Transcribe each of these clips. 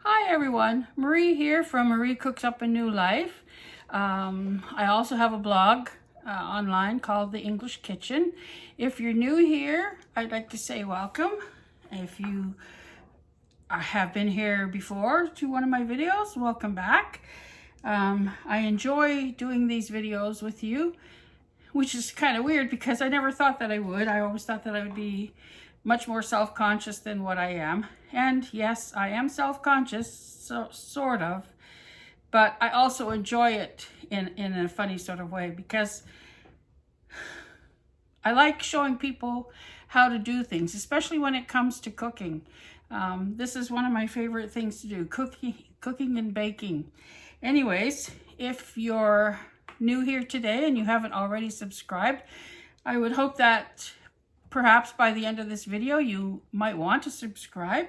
Hi everyone, Marie here from Marie Cooks Up a New Life. I also have a blog online called The English Kitchen. If you're new here, I'd like to say welcome. If you have been here before to one of my videos, welcome back. I enjoy doing these videos with you, which is kind of weird because I never thought that I would. I always thought that I would be much more self-conscious than what I am. And yes, I am self-conscious, so sort of, but I also enjoy it in a funny sort of way because I like showing people how to do things, especially when it comes to cooking. This is one of my favorite things to do, cooking and baking. Anyways, if you're new here today and you haven't already subscribed, I would hope that perhaps by the end of this video you might want to subscribe.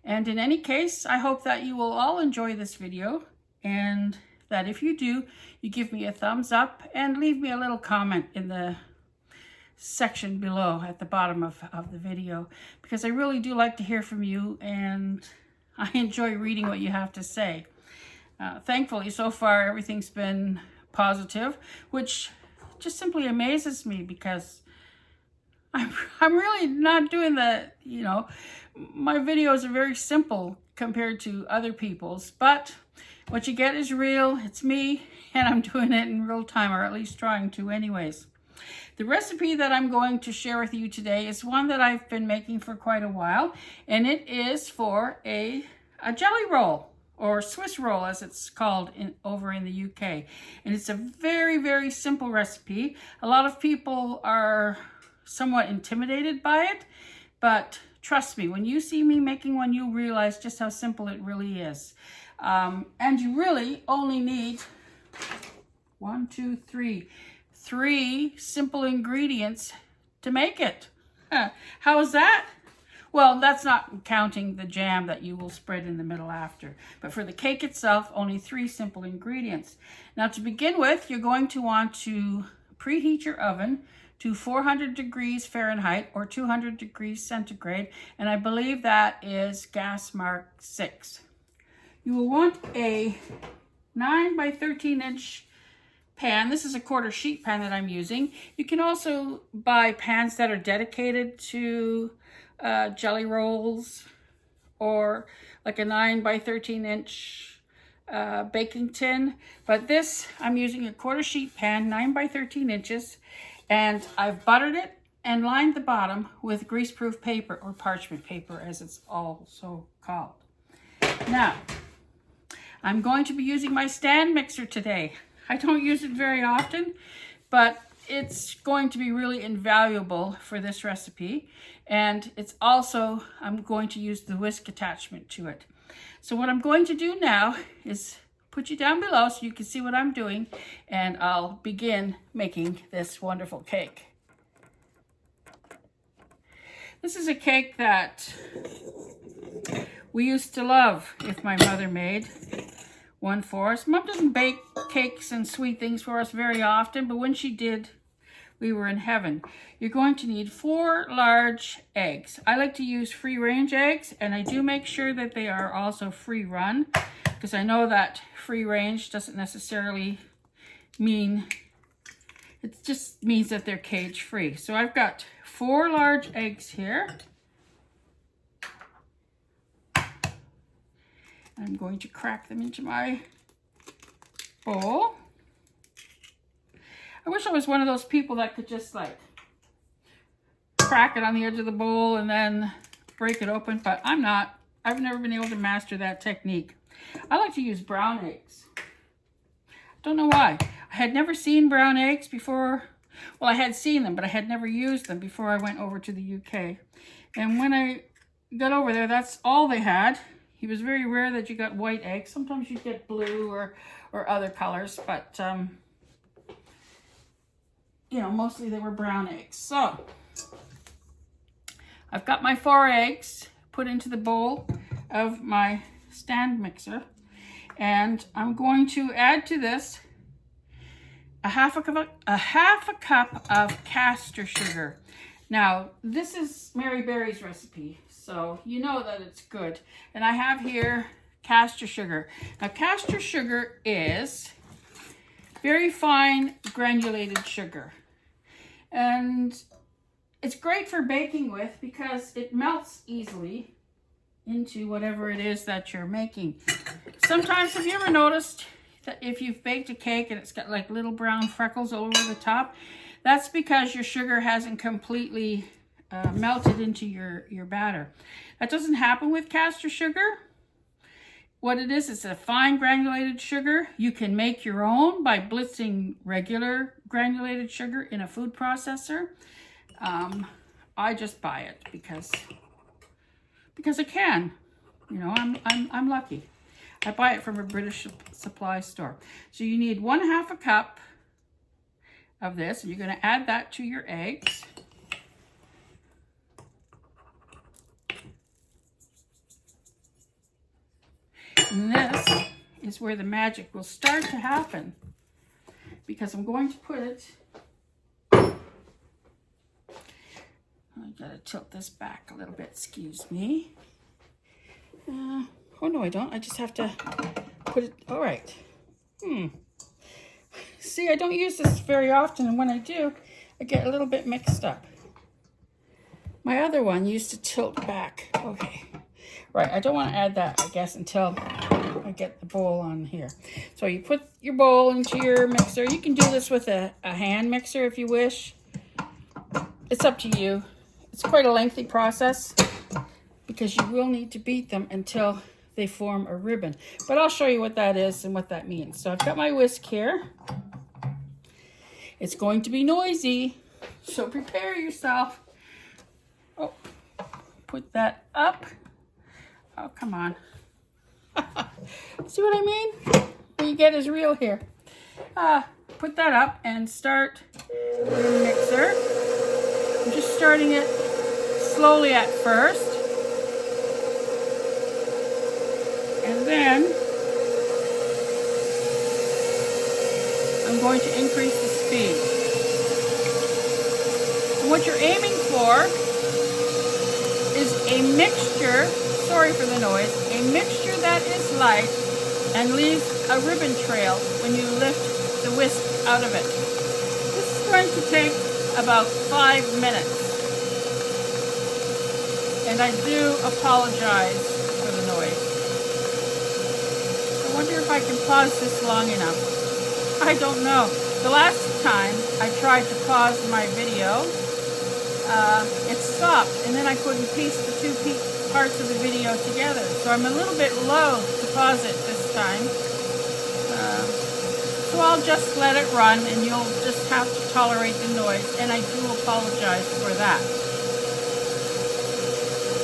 And in any case, I hope that you will all enjoy this video, and that if you do, you give me a thumbs up and leave me a little comment in the section below at the bottom of the video, because I really do like to hear from you and I enjoy reading what you have to say. Thankfully, so far, everything's been positive, which just simply amazes me because I'm really not doing that, my videos are very simple compared to other people's, but what you get is real, it's me, and I'm doing it in real time, or at least trying to anyways. The recipe that I'm going to share with you today is one that I've been making for quite a while, and it is for a jelly roll, or Swiss roll as it's called over in the UK. And it's a very, very simple recipe. A lot of people are somewhat intimidated by it, but trust me, when you see me making one, you'll realize just how simple it really is. And you really only need three simple ingredients to make it. How is that? Well, that's not counting the jam that you will spread in the middle after. But for the cake itself, only 3 simple ingredients. Now, to begin with, you're going to want to preheat your oven to 400 degrees Fahrenheit or 200 degrees centigrade, and I believe that is gas mark 6. You will want a 9 by 13 inch pan. This is a quarter sheet pan that I'm using. You can also buy pans that are dedicated to jelly rolls, or like a 9 by 13 inch baking tin. But this, I'm using a quarter sheet pan, 9 by 13 inches, and I've buttered it and lined the bottom with greaseproof paper, or parchment paper as it's also called. Now, I'm going to be using my stand mixer today. I don't use it very often, but it's going to be really invaluable for this recipe. And it's also, I'm going to use the whisk attachment to it. So what I'm going to do now is put you down below so you can see what I'm doing, and I'll begin making this wonderful cake. This is a cake that we used to love if my mother made one for us. Mom doesn't bake cakes and sweet things for us very often, but when she did, we were in heaven. You're going to need 4 large eggs. I like to use free-range eggs, and I do make sure that they are also free-run, because I know that free-range doesn't necessarily mean, it just means that they're cage-free. So I've got 4 large eggs here. I'm going to crack them into my bowl. I wish I was one of those people that could just like crack it on the edge of the bowl and then break it open, but I'm not. I've never been able to master that technique. I like to use brown eggs. Don't know why. I had never seen brown eggs before. Well, I had seen them, but I had never used them before I went over to the UK. And when I got over there, that's all they had. It was very rare that you got white eggs. Sometimes you get blue or other colors, but mostly they were brown eggs. So I've got my 4 eggs put into the bowl of my stand mixer, and I'm going to add to this a half a cup of castor sugar. Now, this is Mary Berry's recipe, so you know that it's good. And I have here castor sugar. Now, castor sugar is very fine granulated sugar. And it's great for baking with because it melts easily into whatever it is that you're making. Sometimes, have you ever noticed that if you've baked a cake and it's got like little brown freckles all over the top? That's because your sugar hasn't completely melted into your batter. That doesn't happen with castor sugar. What it is, it's a fine granulated sugar. You can make your own by blitzing regular granulated sugar in a food processor. I just buy it because I can. You know, I'm lucky. I buy it from a British supply store. So you need 1/2 cup of this, and you're going to add that to your eggs. And this is where the magic will start to happen, because I'm going to put it, I gotta tilt this back a little bit, excuse me. Oh no, I don't. I just have to put it, all right. See, I don't use this very often, and when I do, I get a little bit mixed up. My other one used to tilt back. Okay. Right, I don't want to add that, I guess, until I get the bowl on here. So you put your bowl into your mixer. You can do this with a hand mixer if you wish. It's up to you. It's quite a lengthy process because you will need to beat them until they form a ribbon. But I'll show you what that is and what that means. So I've got my whisk here. It's going to be noisy, so prepare yourself. Oh, put that up. Oh, come on. See what I mean? What you get is real here. Put that up and start your mixer. I'm just starting it slowly at first. And then I'm going to increase the speed. And what you're aiming for is a mixture, sorry for the noise, a mixture that is light and leaves a ribbon trail when you lift the whisk out of it. This is going to take about 5 minutes. And I do apologize for the noise. I wonder if I can pause this long enough. I don't know. The last time I tried to pause my video, it stopped, and then I couldn't piece the two parts of the video together. So I'm a little bit loath to pause it this time. So I'll just let it run, and you'll just have to tolerate the noise, and I do apologize for that.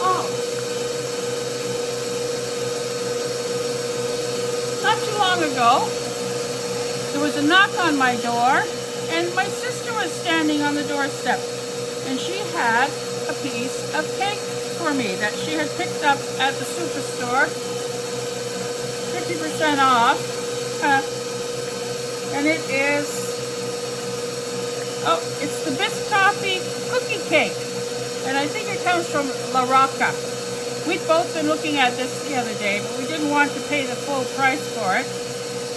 Oh. Not too long ago, there was a knock on my door, and my sister was standing on the doorstep, and she had a piece of cake for me that she had picked up at the superstore, 50% off, and it is, oh, it's the Biscotti cookie cake, and I think it comes from La Rocca. We'd both been looking at this the other day, but we didn't want to pay the full price for it.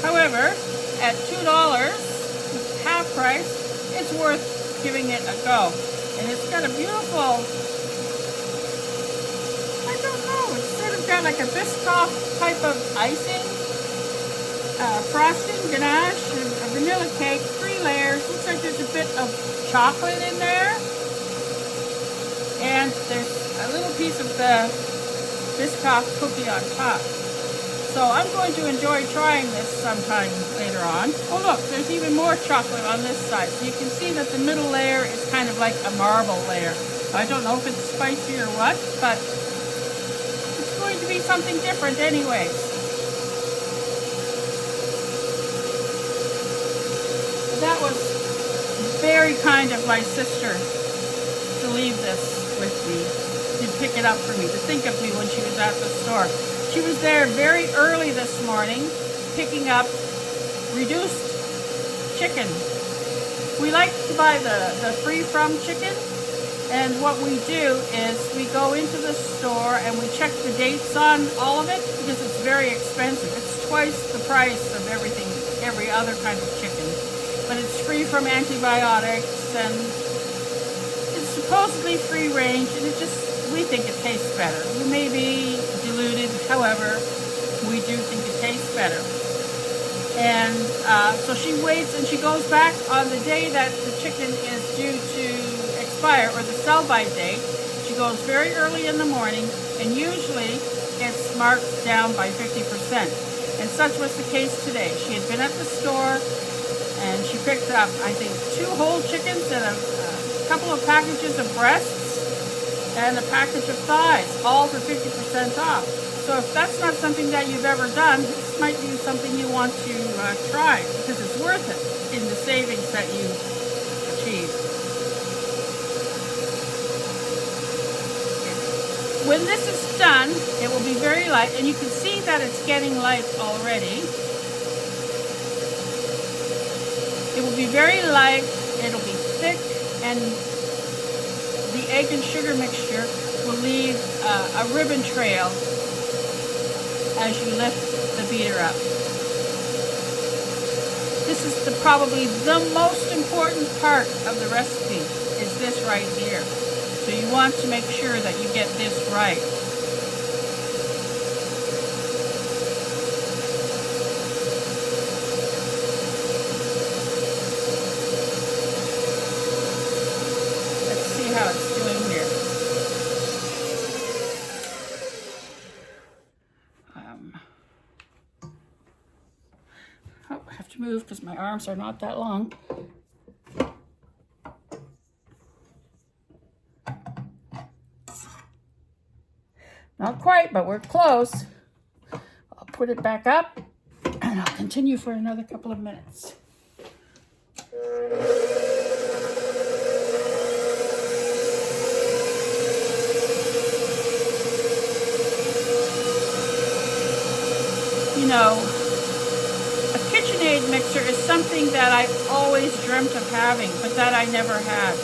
However, at $2, half price, it's worth giving it a go. And it's got a beautiful, I don't know, it's sort of got like a Biscoff type of icing, frosting, ganache, and a vanilla cake, 3 layers. Looks like there's a bit of chocolate in there. And there's a little piece of the Biscoff cookie on top. So I'm going to enjoy trying this sometime later on. Oh look, there's even more chocolate on this side. So you can see that the middle layer is kind of like a marble layer. I don't know if it's spicy or what, but it's going to be something different anyways. That was very kind of my sister to leave this with me, to pick it up for me, to think of me when she was at the store. She was there very early this morning, picking up reduced chicken. We like to buy the free from chicken, And what we do is we go into the store and we check the dates on all of it because it's very expensive. It's twice the price of everything, every other kind of chicken. But it's free from antibiotics and it's supposedly free range, and we think it tastes better. We may be diluted, however, we do think it tastes better. And so she waits and she goes back on the day that the chicken is due to expire, or the sell-by date. She goes very early in the morning, and usually it's marked down by 50%. And such was the case today. She had been at the store and she picked up, I think, 2 whole chickens and a couple of packages of breasts and a package of thighs, all for 50% off. So if that's not something that you've ever done, this might be something you want to try, because it's worth it in the savings that you achieve. When this is done, it will be very light, and you can see that it's getting light already. It will be very light, it'll be thick, and the egg and sugar mixture will leave a ribbon trail as you lift the beater up. This is probably the most important part of the recipe, is this right here. So you want to make sure that you get this right. Let's see how it's doing here. Oh, I have to move because my arms are not that long. Not quite, but we're close. I'll put it back up and I'll continue for another couple of minutes. You know, a KitchenAid mixer is something that I always dreamt of having, but that I never had.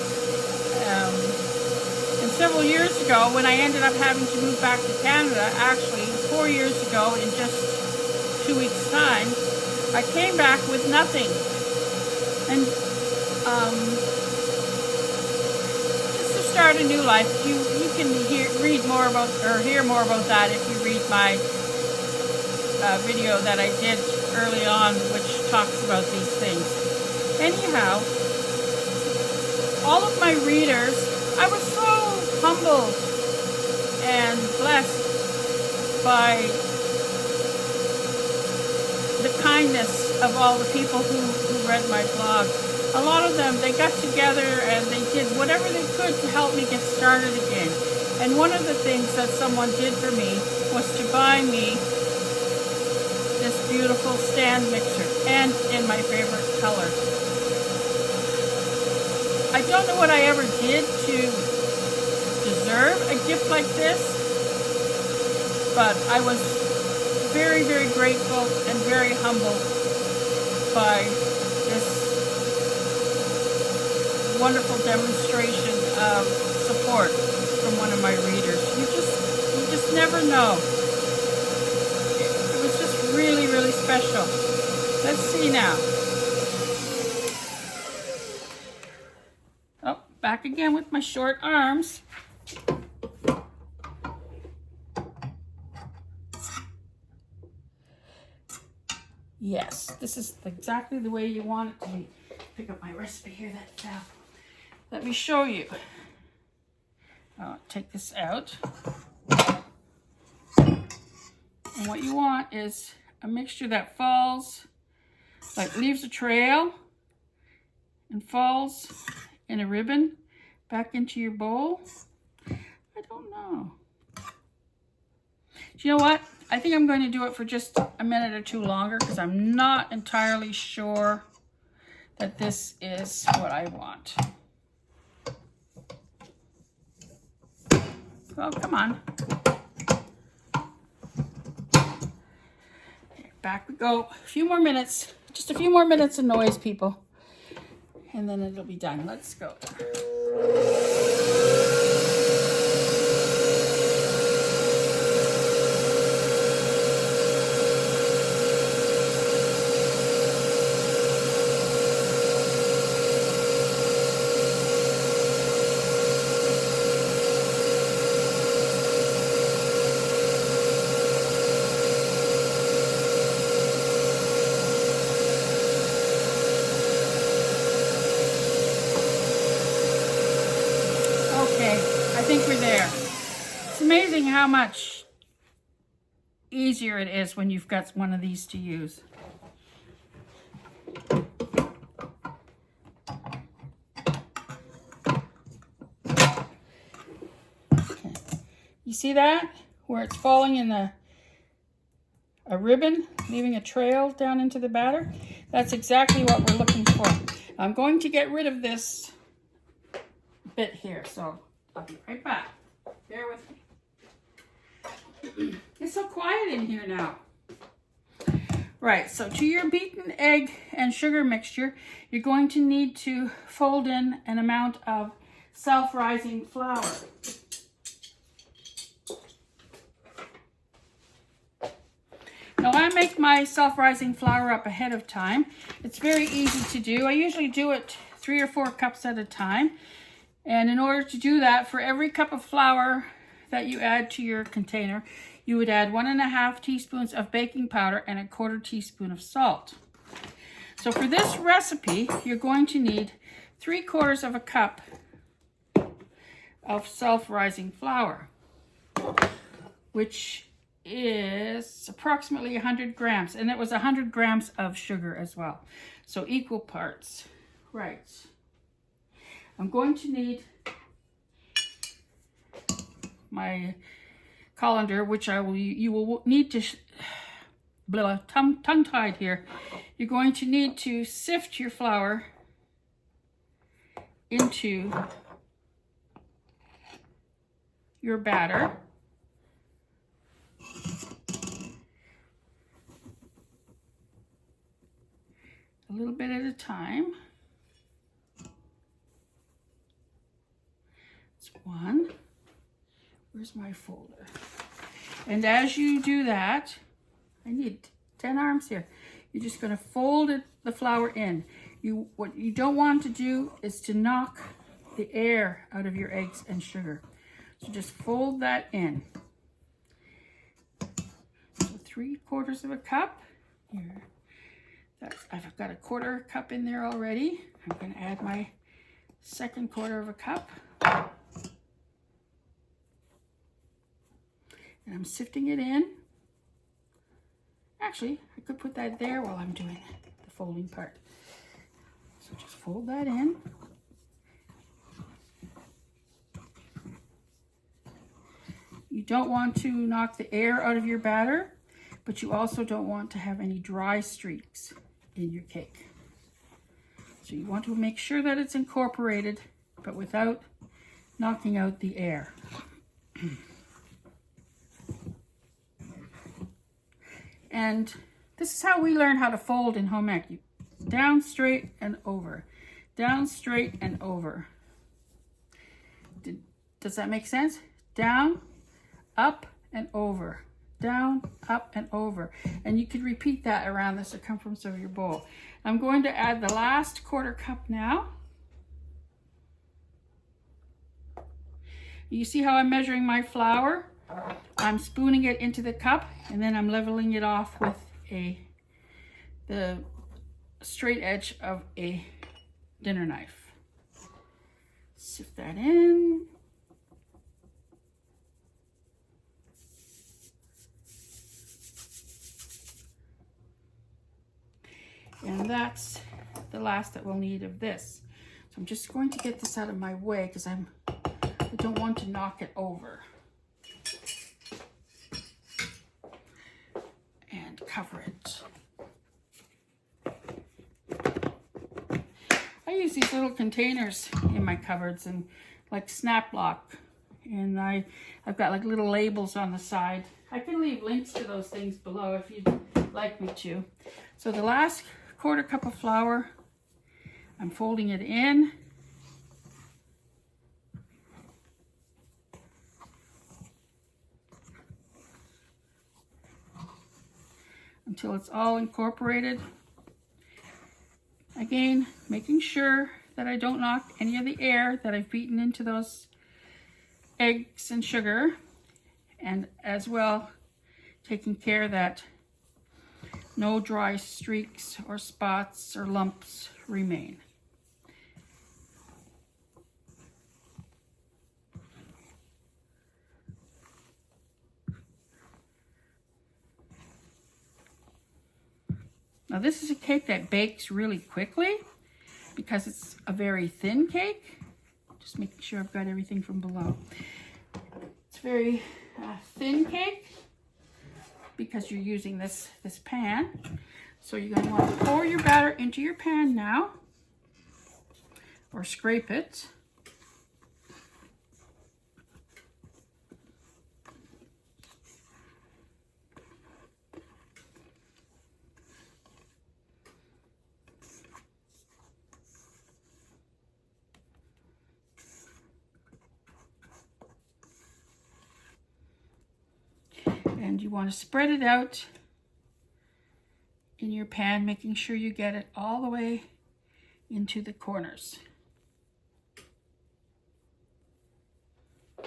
And several years ago, when I ended up having to move back to Canada, actually 4 years ago, in just 2 weeks' time, I came back with nothing. And just to start a new life, you can read more about, or hear more about that if you read my video that I did early on, which talks about these things. Anyhow, all of my readers, I was so humbled and blessed by the kindness of all the people who read my blog. A lot of them, they got together and they did whatever they could to help me get started again. And one of the things that someone did for me was to buy me this beautiful stand mixer, and in my favorite color. I don't know what I ever did to deserve a gift like this, but I was very, very grateful and very humbled by this wonderful demonstration of support from one of my readers. You just never know. It was just really, really special. Let's see now. Oh, back again with my short arms. Yes, this is exactly the way you want it to be. Pick up my recipe here. Let me show you. I'll take this out. And what you want is a mixture that falls, like leaves a trail and falls in a ribbon back into your bowl. I don't know. Do you know what? I think I'm going to do it for just a minute or two longer because I'm not entirely sure that this is what I want. Oh, come on. Back we go. A few more minutes. Just a few more minutes of noise, people. And then it'll be done. Let's go. amazing how much easier it is when you've got one of these to use. Okay. You see that? Where it's falling in a ribbon, leaving a trail down into the batter? That's exactly what we're looking for. I'm going to get rid of this bit here, so I'll be right back. Bear with me. It's so quiet in here now. Right, so to your beaten egg and sugar mixture, you're going to need to fold in an amount of self-rising flour. Now I make my self-rising flour up ahead of time. It's very easy to do. I usually do it 3 or 4 cups at a time. And in order to do that, for every cup of flour that you add to your container, you would add 1½ teaspoons of baking powder and 1/4 teaspoon of salt. So for this recipe, you're going to need 3/4 of a cup of self-rising flour, which is approximately 100 grams. And it was 100 grams of sugar as well. So equal parts. Right. I'm going to need my colander, which you will need to, tongue-tied here. You're going to need to sift your flour into your batter. A little bit at a time. That's one. Where's my folder? And as you do that, I need 10 arms here. You're just going to fold the flour in. What you don't want to do is to knock the air out of your eggs and sugar. So just fold that in. So 3/4 of a cup. Here. I've got 1/4 cup in there already. I'm going to add my 2/4 of a cup. And I'm sifting it in. Actually, I could put that there while I'm doing the folding part. So just fold that in. You don't want to knock the air out of your batter, but you also don't want to have any dry streaks in your cake. So you want to make sure that it's incorporated, but without knocking out the air. And this is how we learn how to fold in home ec. Down, straight, and over. Down, straight, and over. Does that make sense? Down, up, and over. Down, up, and over. And you could repeat that around the circumference of your bowl. I'm going to add the last 1/4 cup now. You see how I'm measuring my flour? I'm spooning it into the cup, and then I'm leveling it off with the straight edge of a dinner knife. Sift that in. And that's the last that we'll need of this. So I'm just going to get this out of my way because I don't want to knock it over. And cover it. I use these little containers in my cupboards and like snap lock. And I've got like little labels on the side. I can leave links to those things below if you'd like me to. So the last 1/4 cup of flour, I'm folding it in. Until it's all incorporated. Again, making sure that I don't knock any of the air that I've beaten into those eggs and sugar, and as well taking care that no dry streaks or spots or lumps remain. Now this is a cake that bakes really quickly because it's a very thin cake. Just making sure I've got everything from below. It's very thin cake because you're using this pan. So you're going to want to pour your batter into your pan now, or scrape it. And you want to spread it out in your pan, making sure you get it all the way into the corners. I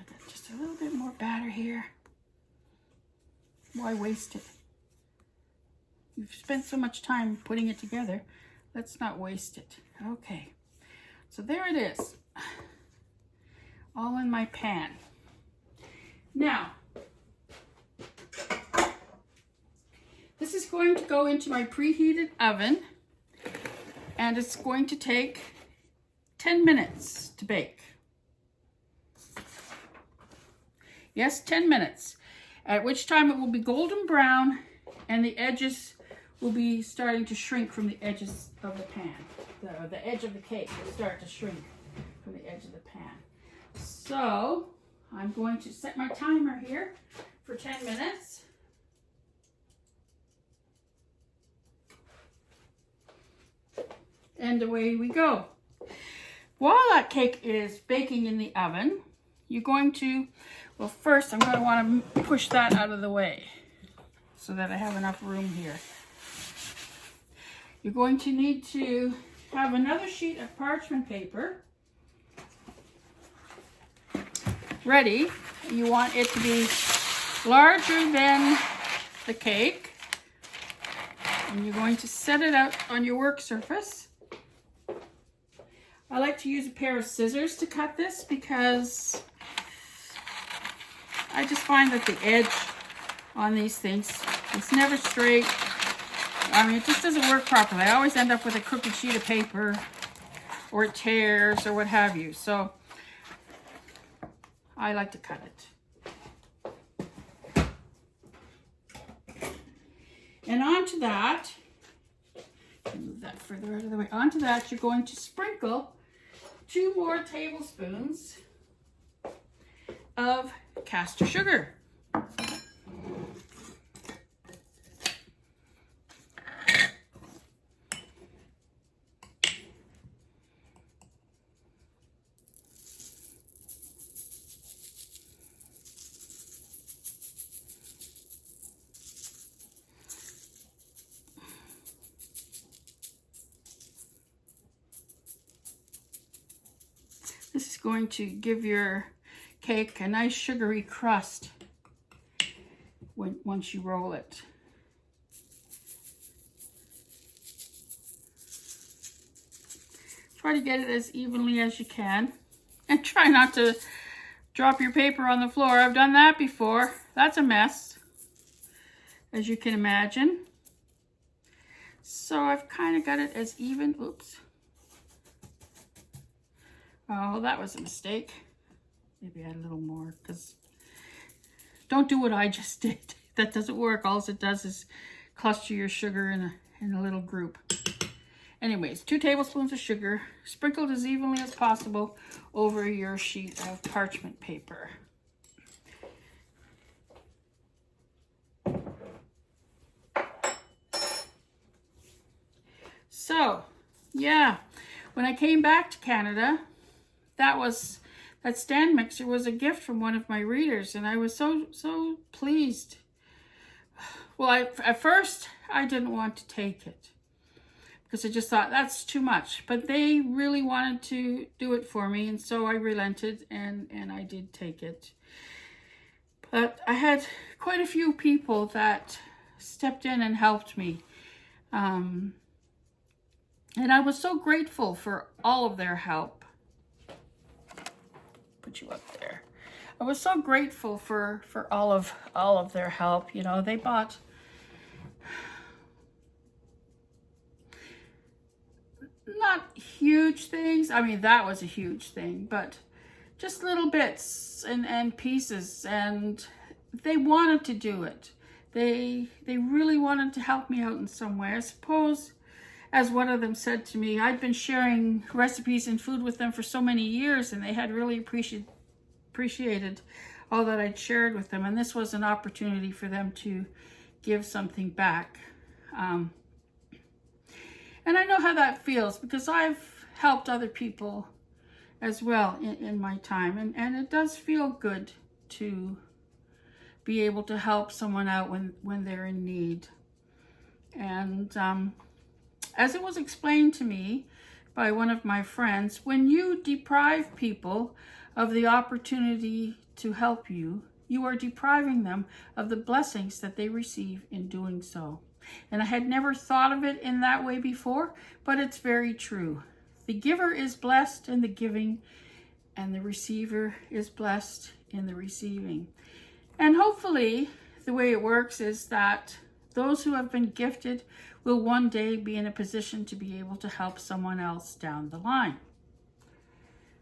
got just a little bit more batter here. Why waste it? You've spent so much time putting it together. Let's not waste it. Okay. So there it is, all in my pan. Now, this is going to go into my preheated oven, and it's going to take 10 minutes to bake. Yes, 10 minutes, at which time it will be golden brown and the edges will be starting to shrink from the edges of the pan. The edge of the cake will start to shrink from the edge of the pan. So I'm going to set my timer here for 10 minutes. And away we go. While that cake is baking in the oven, you're going to, well, first I'm going to want to push that out of the way so that I have enough room here. You're going to need to have another sheet of parchment paper ready. You want it to be larger than the cake, and you're going to set it out on your work surface. I like to use a pair of scissors to cut this because I just find that the edge on these things is never straight. I mean, it just doesn't work properly. I always end up with a crooked sheet of paper, or it tears, or what have you. So I like to cut it. And onto that, move that further out of the way. Onto that, you're going to sprinkle 2 more tablespoons of caster sugar. This is going to give your cake a nice sugary crust once you roll it. Try to get it as evenly as you can, and try not to drop your paper on the floor. I've done that before. That's a mess, as you can imagine. So I've kind of got it as even. Oops. Oh, that was a mistake. Maybe add a little more, because don't do what I just did. That doesn't work. All it does is cluster your sugar in a little group. Anyways, 2 tablespoons of sugar, sprinkled as evenly as possible over your sheet of parchment paper. So, yeah, when I came back to Canada, that stand mixer was a gift from one of my readers, and I was so pleased. Well, at first I didn't want to take it because I just thought that's too much, but they really wanted to do it for me, and so I relented and I did take it. But I had quite a few people that stepped in and helped me, and I was so grateful for all of their help. put you up there. I was so grateful for all of their help. You know, they bought not huge things. I mean, that was a huge thing, but just little bits and pieces, and they wanted to do it. They really wanted to help me out in some way. I suppose, as one of them said to me, I'd been sharing recipes and food with them for so many years, and they had really appreciated all that I'd shared with them, and this was an opportunity for them to give something back. And I know how that feels, because I've helped other people as well in my time, and it does feel good to be able to help someone out when they're in need. And as it was explained to me by one of my friends, when you deprive people of the opportunity to help you, you are depriving them of the blessings that they receive in doing so. And I had never thought of it in that way before, but it's very true. The giver is blessed in the giving, and the receiver is blessed in the receiving. And hopefully, the way it works is that those who have been gifted will one day be in a position to be able to help someone else down the line.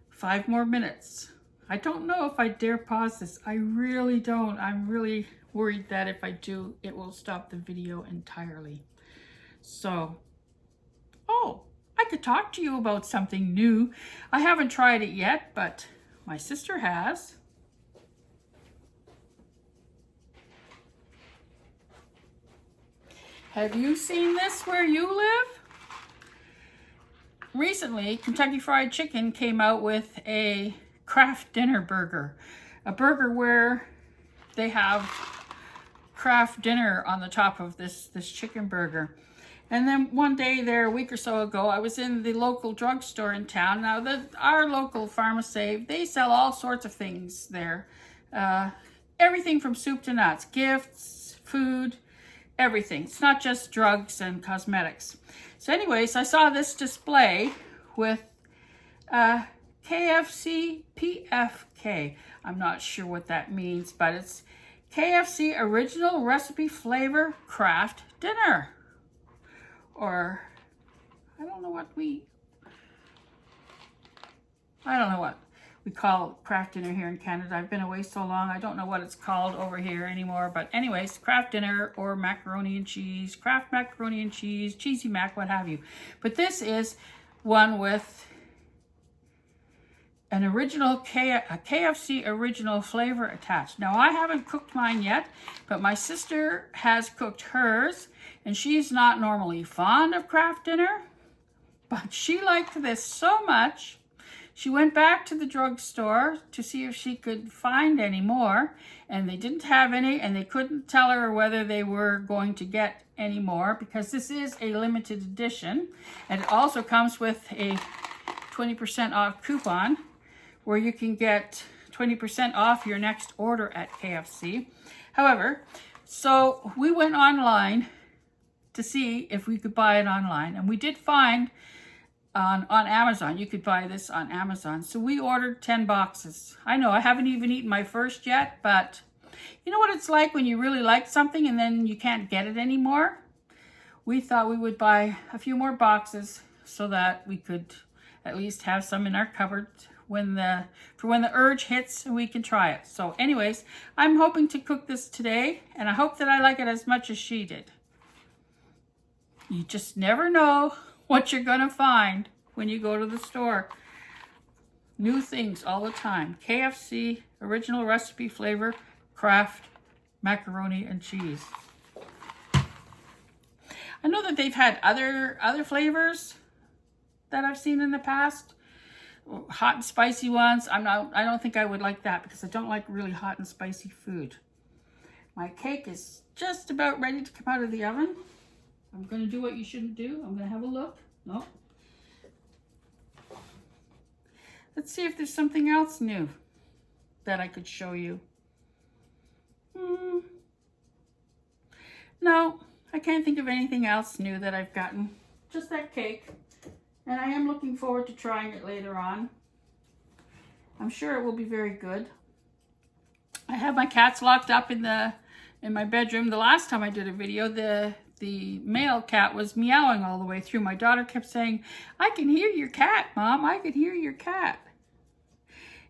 5 more minutes. I don't know if I dare pause this. I really don't. I'm really worried that if I do, it will stop the video entirely. So, oh, I could talk to you about something new. I haven't tried it yet, but my sister has. Have you seen this where you live? Recently, Kentucky Fried Chicken came out with a Kraft Dinner burger. A burger where they have Kraft Dinner on the top of this chicken burger. And then one day there, a week or so ago, I was in the local drugstore in town. Now, our local pharmacy, they sell all sorts of things there. Everything from soup to nuts, gifts, food, everything. It's not just drugs and cosmetics. So anyways, I saw this display with KFC PFK. I'm not sure what that means, but it's KFC Original Recipe Flavor Kraft Dinner. Or, I don't know what we call Kraft Dinner here in Canada. I've been away so long, I don't know what it's called over here anymore. But anyways, Kraft Dinner or macaroni and cheese, Kraft macaroni and cheese, cheesy mac, what have you. But this is one with an original KFC original flavor attached. Now, I haven't cooked mine yet, but my sister has cooked hers, and she's not normally fond of Kraft Dinner, but she liked this so much, she went back to the drugstore to see if she could find any more, and they didn't have any, and they couldn't tell her whether they were going to get any more, because this is a limited edition, and it also comes with a 20% off coupon, where you can get 20% off your next order at KFC. However, so we went online to see if we could buy it online, and we did find on Amazon. You could buy this on Amazon. So we ordered 10 boxes. I know I haven't even eaten my first yet, but you know what it's like when you really like something and then you can't get it anymore? We thought we would buy a few more boxes so that we could at least have some in our cupboard for when the urge hits and we can try it. So anyways, I'm hoping to cook this today, and I hope that I like it as much as she did. You just never know what you're gonna find when you go to the store. New things all the time. KFC Original Recipe Flavor Kraft Macaroni and Cheese. I know that they've had other flavors that I've seen in the past. Hot and spicy ones. I don't think I would like that, because I don't like really hot and spicy food. My cake is just about ready to come out of the oven. I'm going to do what you shouldn't do. I'm going to have a look. No. Let's see if there's something else new that I could show you. No, I can't think of anything else new that I've gotten. Just that cake. And I am looking forward to trying it later on. I'm sure it will be very good. I have my cats locked up in my bedroom. The last time I did a video, the male cat was meowing all the way through. My daughter kept saying, "I can hear your cat, Mom. I can hear your cat."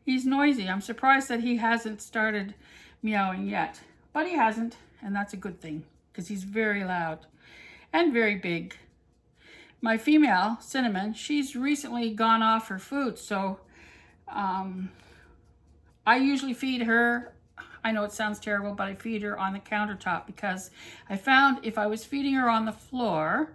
He's noisy. I'm surprised that he hasn't started meowing yet, but he hasn't, and that's a good thing because he's very loud and very big. My female, Cinnamon, she's recently gone off her food, so I usually feed her. I know it sounds terrible, but I feed her on the countertop because I found if I was feeding her on the floor,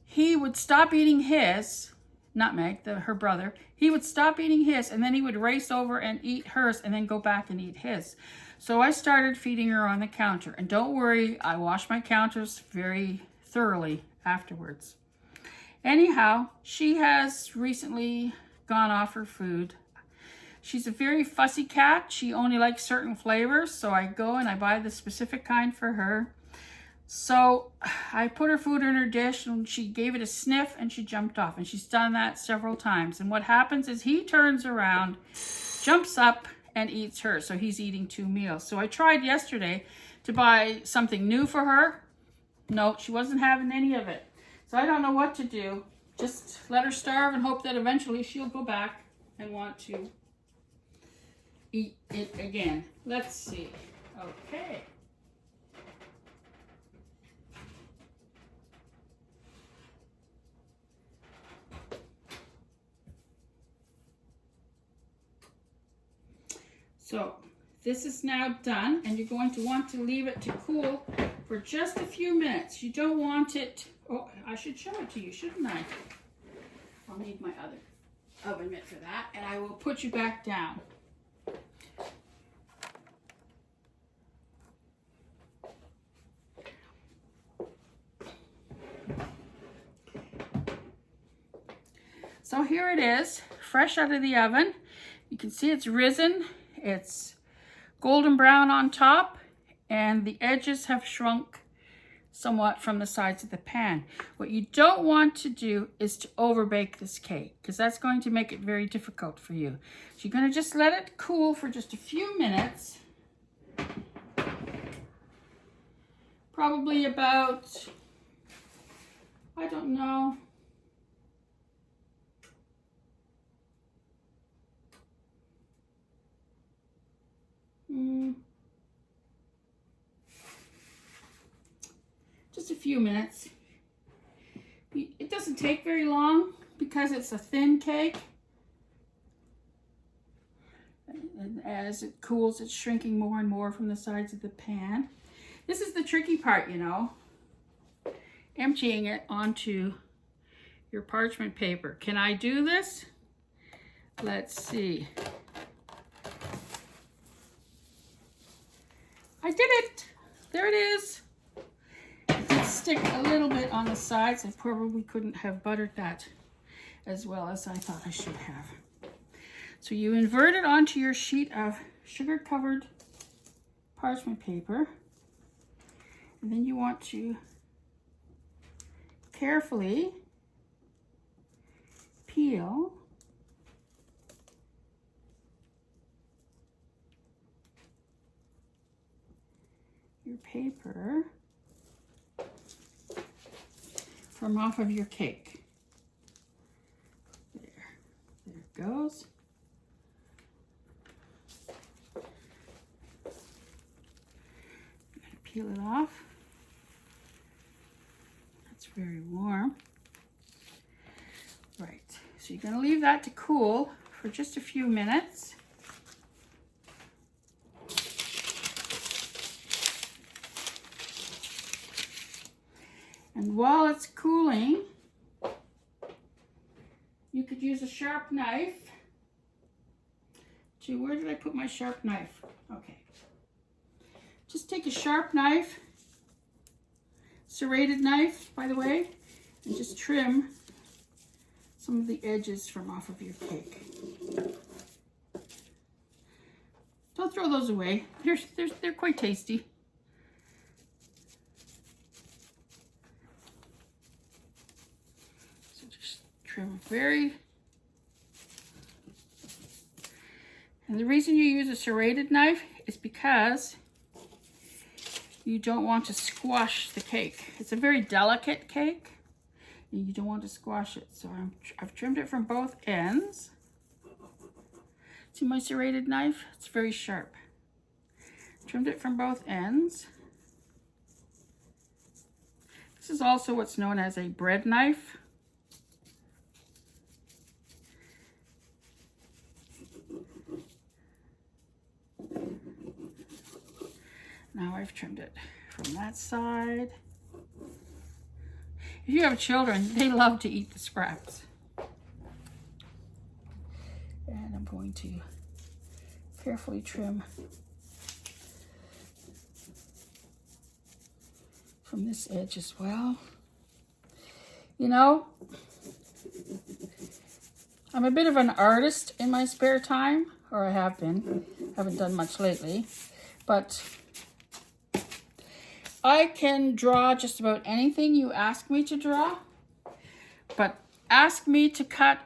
he would stop eating his, Nutmeg, her brother, he would stop eating his and then he would race over and eat hers and then go back and eat his. So I started feeding her on the counter. And don't worry, I wash my counters very thoroughly afterwards. Anyhow, she has recently gone off her food. She's a very fussy cat. She only likes certain flavors, so I go and I buy the specific kind for her. So I put her food in her dish and she gave it a sniff and she jumped off. And she's done that several times. And what happens is he turns around, jumps up and eats her. So he's eating 2 meals. So I tried yesterday to buy something new for her. No, she wasn't having any of it. So I don't know what to do. Just let her starve and hope that eventually she'll go back and want to eat it again. Let's see. Okay. So this is now done, and you're going to want to leave it to cool for just a few minutes. You don't want it, oh, I should show it to you, shouldn't I? I'll need my other oven mitt for that, and I will put you back down. So here it is, fresh out of the oven. You can see it's risen. It's golden brown on top, and the edges have shrunk somewhat from the sides of the pan. What you don't want to do is to overbake this cake, because that's going to make it very difficult for you. So you're going to just let it cool for just a few minutes. Probably about, I don't know, just a few minutes. It doesn't take very long because it's a thin cake. And as it cools, it's shrinking more and more from the sides of the pan. This is the tricky part, you know, emptying it onto your parchment paper. Can I do this? Let's see. I did it. There it is. It did stick a little bit on the sides. I probably couldn't have buttered that as well as I thought I should have. So you invert it onto your sheet of sugar-covered parchment paper. And then you want to carefully peel your paper from off of your cake. There it goes. I'm going to peel it off. That's very warm. Right, so you're going to leave that to cool for just a few minutes. And while it's cooling, you could use a sharp knife to, where did I put my sharp knife? Okay. Just take a sharp knife, serrated knife, by the way, and just trim some of the edges from off of your cake. Don't throw those away. They're quite tasty. So just trim very And the reason you use a serrated knife is because you don't want to squash the cake. It's a very delicate cake, and you don't want to squash it. So I've trimmed it from both ends. See my serrated knife? It's very sharp. Trimmed it from both ends. This is also what's known as a bread knife. Now I've trimmed it from that side. If you have children, they love to eat the scraps. And I'm going to carefully trim from this edge as well. You know, I'm a bit of an artist in my spare time, or I have been. Haven't done much lately, but I can draw just about anything you ask me to draw, but ask me to cut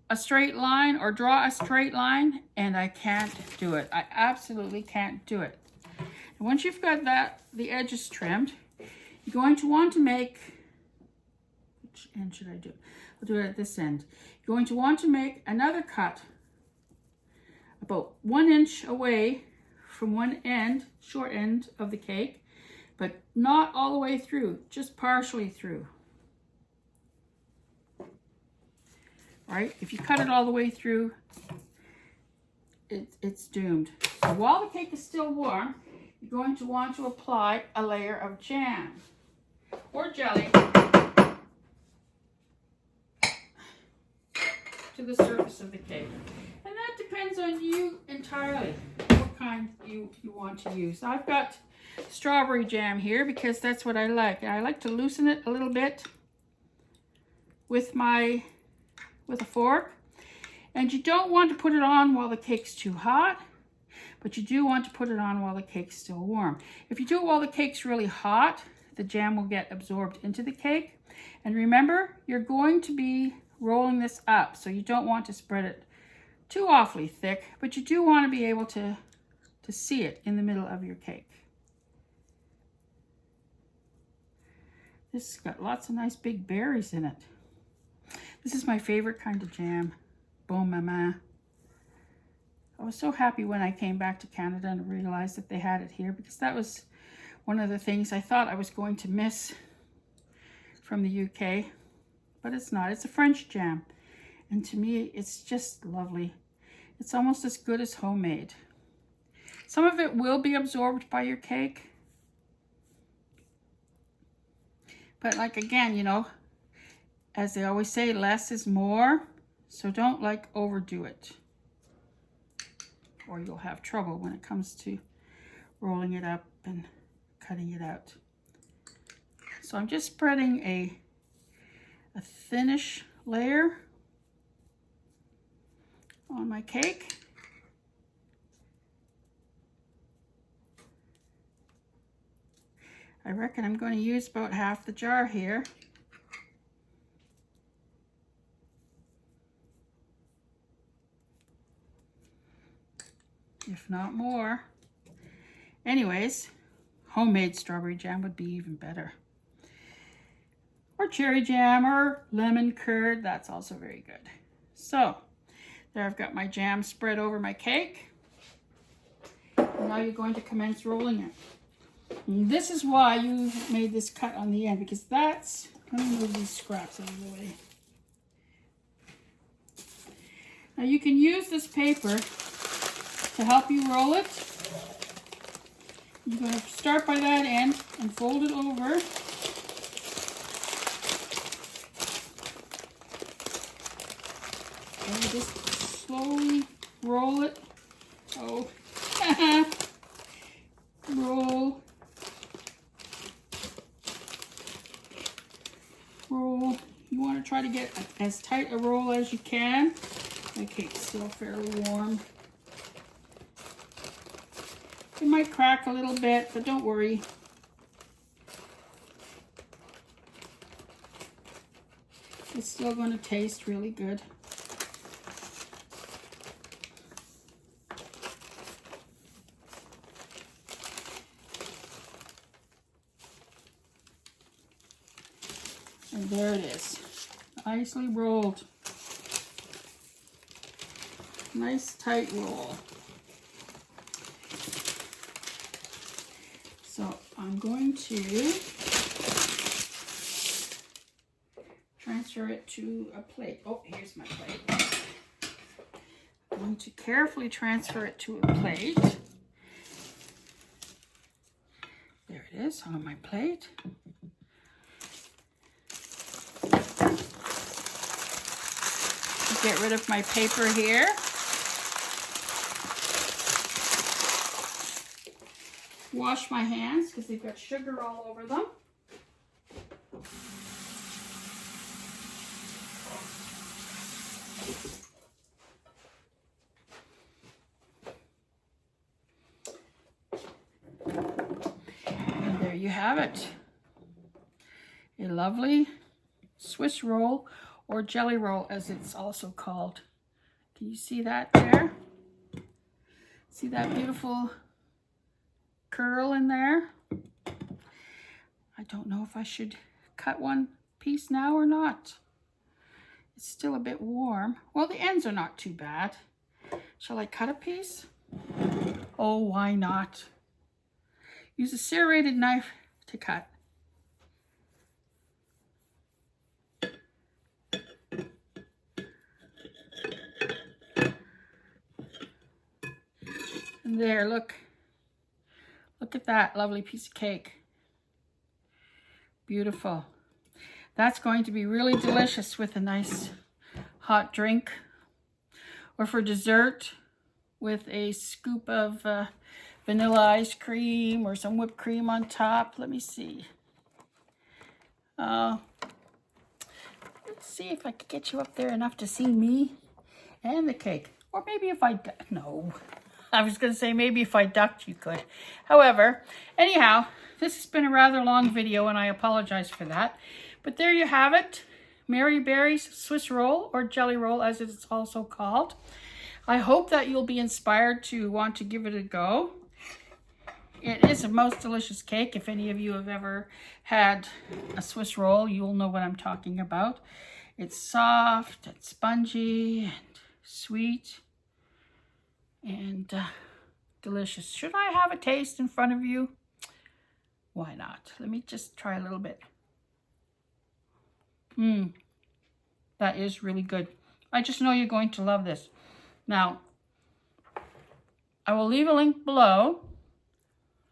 a straight line or draw a straight line, and I can't do it. I absolutely can't do it. And once you've got the edges trimmed, you're going to want to make, which end should I do? I'll do it at this end. You're going to want to make another cut about 1 inch away from one end, short end of the cake, but not all the way through, just partially through. Right? If you cut it all the way through, it's doomed. So while the cake is still warm, you're going to want to apply a layer of jam or jelly to the surface of the cake. And that depends on you entirely, what kind you want to use. I've got strawberry jam here because that's what I like. I like to loosen it a little bit with a fork. And you don't want to put it on while the cake's too hot, but you do want to put it on while the cake's still warm. If you do it while the cake's really hot, the jam will get absorbed into the cake. And remember, you're going to be rolling this up, so you don't want to spread it too awfully thick, but you do want to be able to see it in the middle of your cake. This has got lots of nice big berries in it. This is my favorite kind of jam, Bon Maman. I was so happy when I came back to Canada and realized that they had it here, because that was one of the things I thought I was going to miss from the UK, but it's not. It's a French jam, and to me, it's just lovely. It's almost as good as homemade. Some of it will be absorbed by your cake, but like again, you know, as they always say, less is more, so don't like overdo it, or you'll have trouble when it comes to rolling it up and cutting it out. So I'm just spreading a thinnish layer on my cake. I reckon I'm going to use about half the jar here. If not more. Anyways, homemade strawberry jam would be even better. Or cherry jam or lemon curd, that's also very good. So, there I've got my jam spread over my cake. And now you're going to commence rolling it. And this is why you made this cut on the end, because that's, let me move these scraps out of the way. Now you can use this paper to help you roll it. You're going to start by that end and fold it over. And you just slowly roll it. Oh, roll. Roll. You want to try to get as tight a roll as you can. My cake's still fairly warm. It might crack a little bit, but don't worry. It's still going to taste really good. nicely rolled. Nice tight roll. So I'm going to transfer it to a plate. Oh, here's my plate. I'm going to carefully transfer it to a plate. There it is on my plate. Get rid of my paper here. Wash my hands because they've got sugar all over them. And there you have it. A lovely Swiss roll, or jelly roll as it's also called. Can you see that there? See that beautiful curl in there? I don't know if I should cut one piece now or not. It's still a bit warm. Well, the ends are not too bad. Shall I cut a piece? Oh, why not? Use a serrated knife to cut. And there, look. Look at that lovely piece of cake. Beautiful. That's going to be really delicious with a nice hot drink, or for dessert with a scoop of vanilla ice cream or some whipped cream on top. Let me see. Let's see if I could get you up there enough to see me and the cake. Or maybe if I, no. I was going to say maybe if I ducked you could. However, anyhow, this has been a rather long video and I apologize for that. But there you have it. Mary Berry's Swiss roll, or jelly roll as it's also called. I hope that you'll be inspired to want to give it a go. It is a most delicious cake. If any of you have ever had a Swiss roll, you'll know what I'm talking about. It's soft and spongy and sweet and delicious. Should I have a taste in front of you? Why not? Let me just try a little bit. That is really good. I just know you're going to love this. Now, I will leave a link below.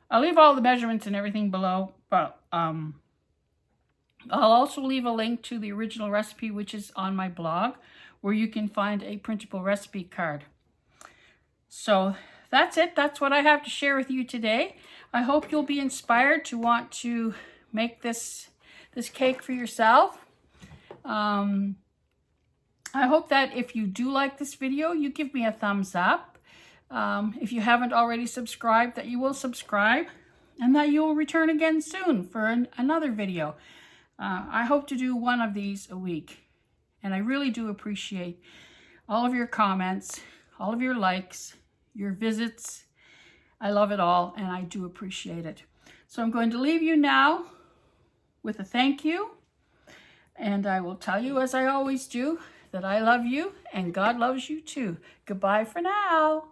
I'll leave all the measurements and everything below, but I'll also leave a link to the original recipe, which is on my blog, where you can find a printable recipe card. So that's it. That's what I have to share with you today. I hope you'll be inspired to want to make this cake for yourself. I hope that if you do like this video, you give me a thumbs up. If you haven't already subscribed, that you will subscribe and that you will return again soon for another video. I hope to do one of these a week. And I really do appreciate all of your comments, all of your likes, your visits. I love it all and I do appreciate it. So I'm going to leave you now with a thank you. And I will tell you, as I always do, that I love you and God loves you too. Goodbye for now.